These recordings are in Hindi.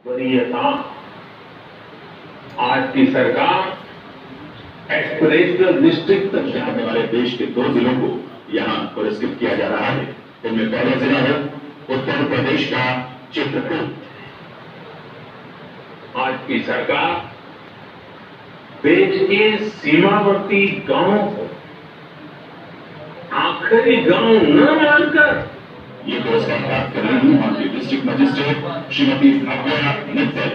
वरीयता। आज की सरकार एस्पिरेशनल डिस्ट्रिक्ट तक जाने वाले देश के 2 जिलों को यहां पुरस्कृत किया जा रहा है। इनमें पहला जिला है उत्तर प्रदेश का चित्रकूट। आज की सरकार देश के सीमावर्ती गांवों को आखिरी गांव न मानकर ये पुरस्कार प्राप्त कर रही है और डिस्ट्रिक्ट मजिस्ट्रेट श्रीमती भावना मित्तल।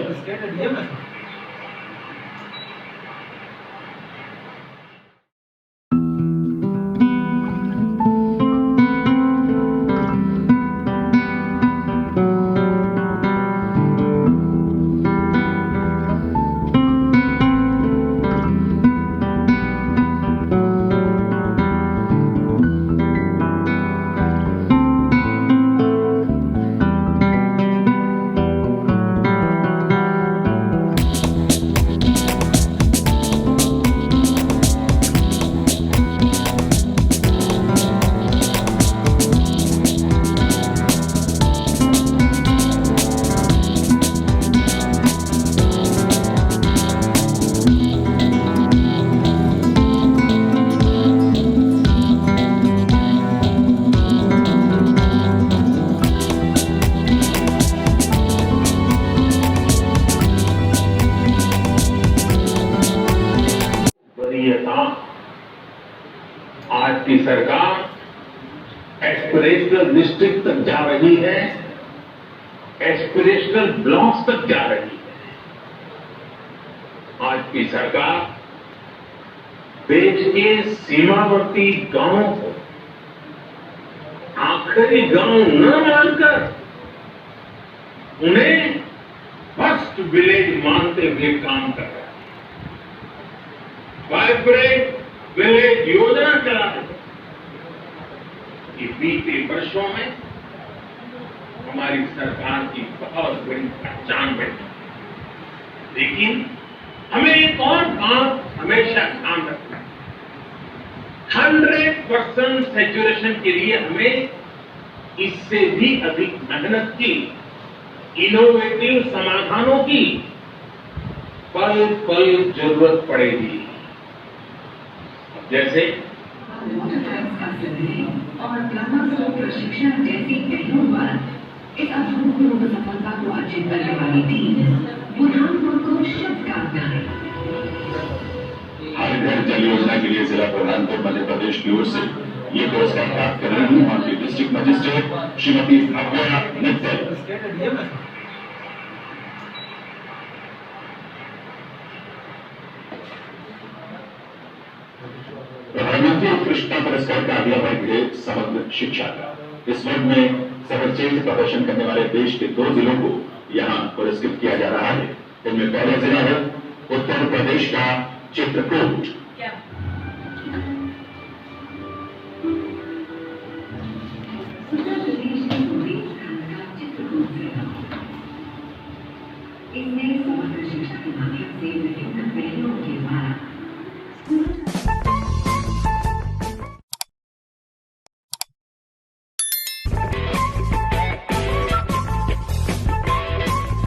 आज की सरकार एस्पिरेशनल डिस्ट्रिक्ट तक जा रही है, एस्पिरेशनल ब्लॉक्स तक जा रही है। आज की सरकार देश के सीमावर्ती गांवों को आखिरी गांव न मानकर उन्हें फर्स्ट विलेज मानते हुए काम कर रहा है। वाइब्रेंट विलेज योजना चला रही है। ये बीते वर्षों में हमारी सरकार की बहुत बड़ी पहचान बनी। लेकिन हमें एक और बात हमेशा ध्यान रखना है, 100% सैचुरेशन के लिए हमें इससे भी अधिक मेहनत की, इनोवेटिव समाधानों की पल पल जरूरत पड़ेगी। जैसे और प्रशिक्षण जैसी पहलों द्वारा इस अभूतपूर्व सफलता को अर्जित करने वाली टीम बुरहानपुर को शुभकामनाएं। हर घर जल योजना के लिए जिला बुरहानपुर मध्य प्रदेश की ओर से ये पुरस्कार प्राप्त कर रही है और डिस्ट्रिक्ट मजिस्ट्रेट श्रीमती भावना मित्तल। प्रधानमंत्री कृष्णा पुरस्कार का अगला वर्ग है समग्र शिक्षा का। इस वर्ग में सर्वश्रेष्ठ प्रदर्शन करने वाले देश के 2 जिलों को यहां पुरस्कृत किया जा रहा है। इनमें पहला जिला है उत्तर प्रदेश का चित्रकूट।